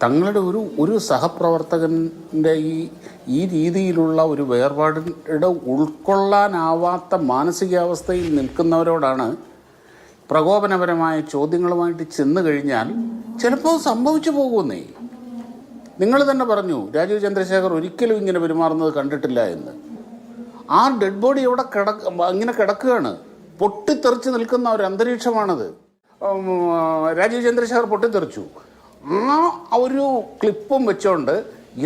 തങ്ങളുടെ ഒരു സഹപ്രവർത്തകൻ്റെ ഈ രീതിയിലുള്ള ഒരു വേർപാടിൻ്റെ ഉൾക്കൊള്ളാനാവാത്ത മാനസികാവസ്ഥയിൽ നിൽക്കുന്നവരോടാണ് പ്രകോപനപരമായ ചോദ്യങ്ങളുമായിട്ട് ചെന്ന് കഴിഞ്ഞാൽ ചിലപ്പോൾ സംഭവിച്ചു പോകുന്നേ. നിങ്ങൾ തന്നെ പറഞ്ഞു രാജീവ് ചന്ദ്രശേഖർ ഒരിക്കലും ഇങ്ങനെ പെരുമാറുന്നത് കണ്ടിട്ടില്ല എന്ന്. ആ ഡെഡ് ബോഡി ഇവിടെ ഇങ്ങനെ കിടക്കുകയാണ്, പൊട്ടിത്തെറിച്ച് നിൽക്കുന്ന ഒരു അന്തരീക്ഷമാണത്. രാജീവ് ചന്ദ്രശേഖർ പൊട്ടിത്തെറിച്ചു. ആ ഒരു ക്ലിപ്പും വെച്ചുകൊണ്ട്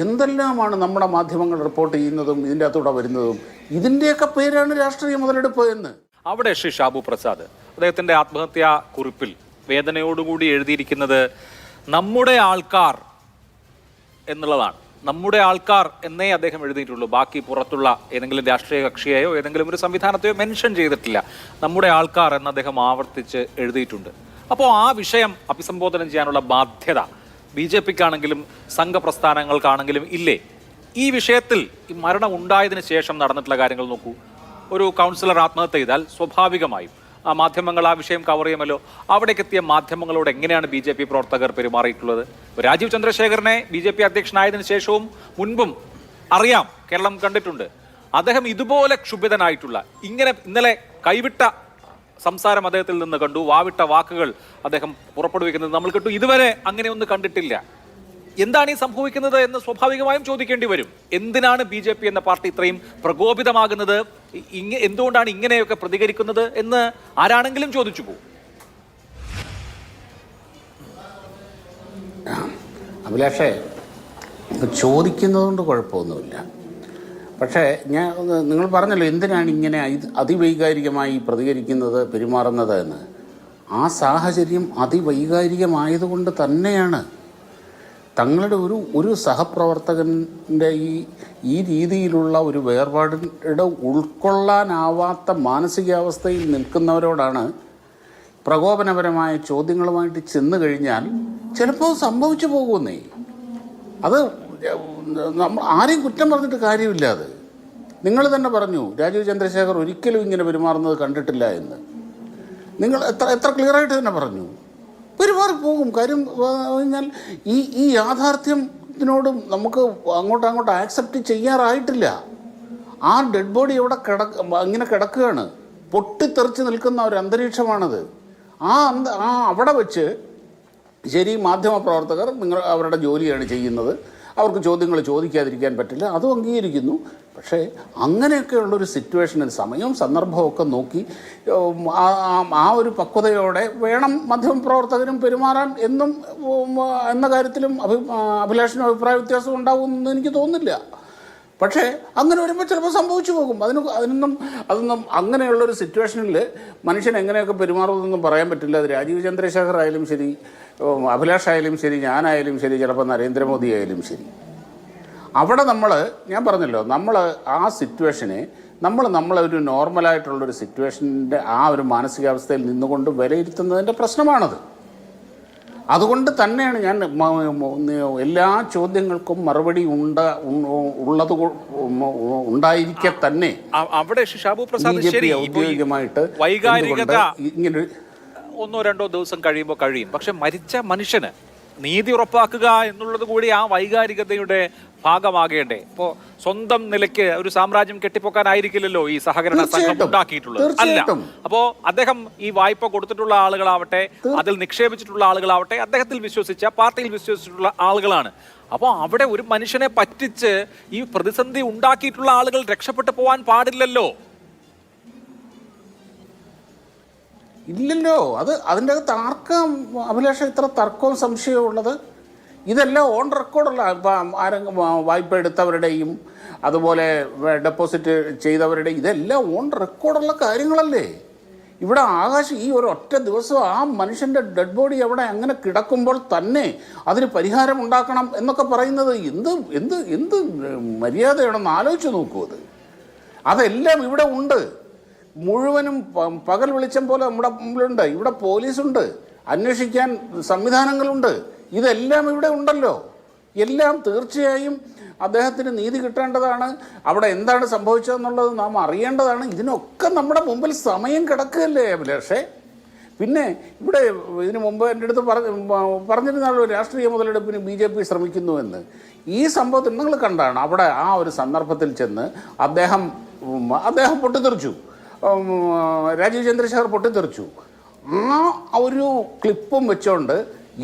എന്തെല്ലാമാണ് നമ്മുടെ മാധ്യമങ്ങൾ റിപ്പോർട്ട് ചെയ്യുന്നതും ഇതിൻ്റെ അകത്തൂടെ വരുന്നതും. ഇതിൻ്റെയൊക്കെ പേരാണ് രാഷ്ട്രീയ മുതലെടുപ്പ് എന്ന്. അവിടെ ശ്രീ ഷാബു പ്രസാദ് അദ്ദേഹത്തിന്റെ ആത്മഹത്യാ കുറിപ്പിൽ വേദനയോടുകൂടി എഴുതിയിരിക്കുന്നത് നമ്മുടെ ആൾക്കാർ എന്നുള്ളതാണ്. നമ്മുടെ ആൾക്കാർ എന്നേ അദ്ദേഹം എഴുതിയിട്ടുള്ളൂ. ബാക്കി പുറത്തുള്ള ഏതെങ്കിലും രാഷ്ട്രീയ കക്ഷിയെയോ ഏതെങ്കിലും ഒരു സംവിധാനത്തെയോ മെൻഷൻ ചെയ്തിട്ടില്ല. നമ്മുടെ ആൾക്കാർ എന്ന് അദ്ദേഹം ആവർത്തിച്ച് എഴുതിയിട്ടുണ്ട്. അപ്പോൾ ആ വിഷയം അഭിസംബോധന ചെയ്യാനുള്ള ബാധ്യത BJPക്കാണെങ്കിലും സംഘപ്രസ്ഥാനങ്ങൾക്കാണെങ്കിലും ഇല്ലേ? ഈ വിഷയത്തിൽ ഈ മരണം ഉണ്ടായതിനു ശേഷം നടന്നിട്ടുള്ള കാര്യങ്ങൾ നോക്കൂ. ഒരു കൗൺസിലർ ആത്മഹത്യ ചെയ്താൽ സ്വാഭാവികമായും ആ മാധ്യമങ്ങൾ ആ വിഷയം കവർ ചെയ്യുമല്ലോ. അവിടേക്ക് എത്തിയ മാധ്യമങ്ങളോട് എങ്ങനെയാണ് BJP പ്രവർത്തകർ പെരുമാറിയിട്ടുള്ളത്? രാജീവ് ചന്ദ്രശേഖരനെ BJP അധ്യക്ഷനായതിനു ശേഷവും മുൻപും അറിയാം, കേരളം കണ്ടിട്ടുണ്ട്. അദ്ദേഹം ഇതുപോലെ ക്ഷുഭിതനായിട്ടുള്ള, ഇങ്ങനെ ഇന്നലെ കൈവിട്ട സംസാരം അദ്ദേഹത്തിൽ നിന്ന് കണ്ടു, വാവിട്ട വാക്കുകൾ അദ്ദേഹം പുറപ്പെടുവിക്കുന്നത് നമ്മൾ കേട്ടു. ഇതുവരെ അങ്ങനെ ഒന്നും കണ്ടിട്ടില്ല. എന്താണ് ഈ സംഭവിക്കുന്നത് എന്ന് സ്വാഭാവികമായും ചോദിക്കേണ്ടി വരും. എന്തിനാണ് BJP എന്ന പാർട്ടി ഇത്രയും പ്രകോപിതമാകുന്നത്? എന്തുകൊണ്ടാണ് ഇങ്ങനെയൊക്കെ പ്രതികരിക്കുന്നത് എന്ന് ആരാണെങ്കിലും ചോദിച്ചു പോകും. അഭിലാഷേ, ചോദിക്കുന്നതുകൊണ്ട് കുഴപ്പമൊന്നുമില്ല. പക്ഷേ നിങ്ങൾ പറഞ്ഞല്ലോ എന്തിനാണ് ഇങ്ങനെ അതിവൈകാരികമായി പ്രതികരിക്കുന്നത്, പെരുമാറുന്നത് എന്ന്. ആ സാഹചര്യം അതിവൈകാരികമായതുകൊണ്ട് തന്നെയാണ്. തങ്ങളുടെ ഒരു സഹപ്രവർത്തകൻ്റെ ഈ രീതിയിലുള്ള ഒരു വേർപാടിൻ്റെ ഉൾക്കൊള്ളാനാവാത്ത മാനസികാവസ്ഥയിൽ നിൽക്കുന്നവരോടാണ് പ്രകോപനപരമായ ചോദ്യങ്ങളുമായിട്ട് ചെന്ന് കഴിഞ്ഞാൽ ചിലപ്പോൾ സംഭവിച്ചു പോകുന്നേ. അത് നമ്മൾ ആരെയും കുറ്റം പറഞ്ഞിട്ട് കാര്യമില്ല. അത് നിങ്ങൾ തന്നെ പറഞ്ഞു രാജീവ് ചന്ദ്രശേഖർ ഒരിക്കലും ഇങ്ങനെ പെരുമാറുന്നത് കണ്ടിട്ടില്ല എന്ന്. നിങ്ങൾ എത്ര ക്ലിയറായിട്ട് തന്നെ പറഞ്ഞു. പെരുമാറിപ്പോകും. കാര്യം കഴിഞ്ഞാൽ ഈ യാഥാർത്ഥ്യത്തിനോട് നമുക്ക് അങ്ങോട്ട് ആക്സെപ്റ്റ് ചെയ്യാറായിട്ടില്ല. ആ ഡെഡ് ബോഡി ഇവിടെ ഇങ്ങനെ കിടക്കുകയാണ്, പൊട്ടിത്തെറിച്ച് നിൽക്കുന്ന ഒരു അന്തരീക്ഷമാണത്. അവിടെ വെച്ച് ശരി, മാധ്യമപ്രവർത്തകർ അവരുടെ ജോലിയാണ് ചെയ്യുന്നത്, അവർക്ക് ചോദ്യങ്ങൾ ചോദിക്കാതിരിക്കാൻ പറ്റില്ല, അതും അംഗീകരിക്കുന്നു. പക്ഷേ അങ്ങനെയൊക്കെയുള്ളൊരു സിറ്റുവേഷനിൽ സമയവും സന്ദർഭമൊക്കെ നോക്കി ആ ഒരു പക്വതയോടെ വേണം മാധ്യമപ്രവർത്തകരും പെരുമാറാൻ എന്ന കാര്യത്തിലും അഭിലാഷിനും അഭിപ്രായ വ്യത്യാസം ഉണ്ടാകുമെന്ന് എനിക്ക് തോന്നുന്നില്ല. പക്ഷേ അങ്ങനെ വരുമ്പോൾ ചിലപ്പോൾ സംഭവിച്ചു പോകും. അതൊന്നും അങ്ങനെയുള്ളൊരു സിറ്റുവേഷനിൽ മനുഷ്യൻ എങ്ങനെയൊക്കെ പെരുമാറുമെന്നൊന്നും പറയാൻ പറ്റില്ല. അത് രാജീവ് ചന്ദ്രശേഖർ ആയാലും ശരി, അഭിലാഷായാലും ശരി, ഞാനായാലും ശരി, ചിലപ്പോൾ നരേന്ദ്രമോദി ആയാലും ശരി, അവിടെ ഞാൻ പറഞ്ഞല്ലോ, നമ്മൾ ആ സിറ്റുവേഷനെ നമ്മളൊരു നോർമലായിട്ടുള്ളൊരു സിറ്റുവേഷൻ്റെ ആ ഒരു മാനസികാവസ്ഥയിൽ നിന്നുകൊണ്ട് വിലയിരുത്തുന്നതിൻ്റെ പ്രശ്നമാണത്. അതുകൊണ്ട് തന്നെയാണ് ഞാൻ എല്ലാ ചോദ്യങ്ങൾക്കും മറുപടി ഉണ്ടായിരിക്കെ തന്നെ അവിടെ ഷാബു പ്രസാദ് ശരി, ഔദ്യോഗികമായിട്ട് ഇങ്ങനെ 1-2 ദിവസം കഴിയുമ്പോൾ കഴിയും. പക്ഷെ മരിച്ച മനുഷ്യന് നീതി ഉറപ്പാക്കുക എന്നുള്ളത് കൂടി ആ വൈകാരികതയുടെ ഭാഗമാകേണ്ടേ? ഇപ്പോൾ സ്വന്തം നിലയ്ക്ക് ഒരു സാമ്രാജ്യം കെട്ടിപ്പൊക്കാനായിരിക്കില്ലല്ലോ ഈ സഹകരണ സംഘം ഉണ്ടാക്കിയിട്ടുള്ളത്. അല്ല, അപ്പോ അദ്ദേഹം ഈ വായ്പ കൊടുത്തിട്ടുള്ള ആളുകളാവട്ടെ, അതിൽ നിക്ഷേപിച്ചിട്ടുള്ള ആളുകളാവട്ടെ, അദ്ദേഹത്തിൽ വിശ്വസിച്ച, പാർട്ടിയിൽ വിശ്വസിച്ചിട്ടുള്ള ആളുകളാണ്. അപ്പോൾ അവിടെ ഒരു മനുഷ്യനെ പറ്റിച്ച് ഈ പ്രതിസന്ധി ഉണ്ടാക്കിയിട്ടുള്ള ആളുകൾ രക്ഷപ്പെട്ടു പോവാൻ പാടില്ലല്ലോ. ഇല്ലല്ലോ. അതിൻ്റെ അകത്ത് ആർക്കും അഭിലാഷം ഇത്ര തർക്കവും സംശയവും ഉള്ളത്? ഇതെല്ലാം ഓൺ റെക്കോർഡുള്ള, ഇപ്പം ആരെങ്കിലും വായ്പ എടുത്തവരുടെയും അതുപോലെ ഡെപ്പോസിറ്റ് ചെയ്തവരുടെയും ഇതെല്ലാം ഓൺ റെക്കോർഡുള്ള കാര്യങ്ങളല്ലേ. ഇവിടെ ഈ ഒരു ഒറ്റ ദിവസം ആ മനുഷ്യൻ്റെ ഡെഡ് ബോഡി അവിടെ അങ്ങനെ കിടക്കുമ്പോൾ തന്നെ അതിന് പരിഹാരം ഉണ്ടാക്കണം എന്നൊക്കെ പറയുന്നത് എന്ത് മര്യാദയാണെന്ന് ആലോചിച്ച് നോക്കൂ. അതെല്ലാം ഇവിടെ ഉണ്ട്. മുഴുവനും പകൽ വെളിച്ചം പോലെ നമ്മുടെ മുമ്പിലുണ്ട്. ഇവിടെ പോലീസുണ്ട്, അന്വേഷിക്കാൻ സംവിധാനങ്ങളുണ്ട്. ഇതെല്ലാം ഇവിടെ ഉണ്ടല്ലോ. എല്ലാം തീർച്ചയായും അദ്ദേഹത്തിന് നീതി കിട്ടേണ്ടതാണ്. അവിടെ എന്താണ് സംഭവിച്ചതെന്നുള്ളത് നാം അറിയേണ്ടതാണ്. ഇതിനൊക്കെ നമ്മുടെ മുമ്പിൽ സമയം കിടക്കുകയല്ലേ അഭിലാഷേ? പിന്നെ ഇവിടെ ഇതിനു മുമ്പ് എൻ്റെ അടുത്ത് പറഞ്ഞിരുന്നാലോ രാഷ്ട്രീയ മുതലെടുപ്പിന് BJP ശ്രമിക്കുന്നുവെന്ന്. ഈ സംഭവത്തിൽ നിങ്ങൾ കണ്ടാണ് അവിടെ ആ ഒരു സന്ദർഭത്തിൽ ചെന്ന് അദ്ദേഹം പൊട്ടിത്തെറിച്ചു, രാജീവ് ചന്ദ്രശേഖർ പൊട്ടിത്തെറിച്ചു. ആ ഒരു ക്ലിപ്പും വെച്ചുകൊണ്ട്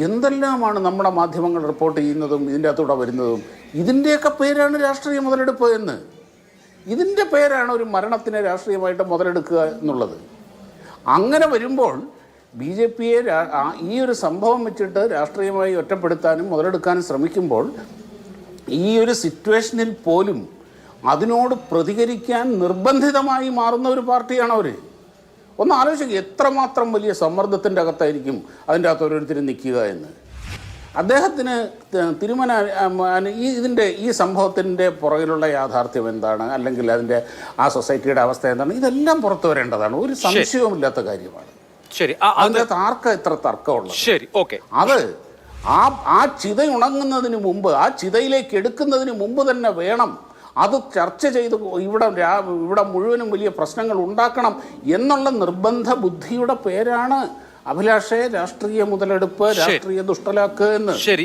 എന്തെല്ലാമാണ് നമ്മുടെ മാധ്യമങ്ങൾ റിപ്പോർട്ട് ചെയ്യുന്നതും ഇതിൻ്റെ അകത്തൂടെ വരുന്നതും. ഇതിൻ്റെയൊക്കെ പേരാണ് രാഷ്ട്രീയ മുതലെടുപ്പ് എന്ന്. ഇതിൻ്റെ പേരാണ് ഒരു മരണത്തിനെ രാഷ്ട്രീയമായിട്ട് മുതലെടുക്കുക എന്നുള്ളത്. അങ്ങനെ വരുമ്പോൾ BJPയെ ഈ ഒരു സംഭവം വെച്ചിട്ട് രാഷ്ട്രീയമായി ഒറ്റപ്പെടുത്താനും മുതലെടുക്കാനും ശ്രമിക്കുമ്പോൾ ഈ ഒരു സിറ്റുവേഷനിൽ പോലും അതിനോട് പ്രതികരിക്കാൻ നിർബന്ധിതമായി മാറുന്ന ഒരു പാർട്ടിയാണ് അവർ. ഒന്ന് ആലോചിക്കുക, എത്രമാത്രം വലിയ സമ്മർദ്ദത്തിൻ്റെ അകത്തായിരിക്കും അതിൻ്റെ അകത്ത് ഓരോരുത്തരും നിൽക്കുക എന്ന്. അദ്ദേഹത്തിന് ഈ സംഭവത്തിൻ്റെ പുറകിലുള്ള യാഥാർത്ഥ്യം എന്താണ്, അല്ലെങ്കിൽ അതിൻ്റെ ആ സൊസൈറ്റിയുടെ അവസ്ഥ എന്താണ്, ഇതെല്ലാം പുറത്തു വരേണ്ടതാണ്. ഒരു സംശയവുമില്ലാത്ത കാര്യമാണ്. ശരി, അതിൻ്റെ എത്ര തർക്കമുള്ളത്. ശരി, ഓക്കെ. അത് ആ ചിത ഉണങ്ങുന്നതിന് മുമ്പ്, ആ ചിതയിലേക്ക് എടുക്കുന്നതിന് മുമ്പ് തന്നെ വേണം അത് ചർച്ച ചെയ്ത് ഇവിടെ മുഴുവനും വലിയ പ്രശ്നങ്ങൾ ഉണ്ടാക്കണം എന്നുള്ള നിർബന്ധ ബുദ്ധിയുടെ പേരാണ് അഭിലാഷേ രാഷ്ട്രീയ മുതലെടുപ്പ്, രാഷ്ട്രീയ ദുഷ്ടലാക്ക് എന്ന്. ശരി.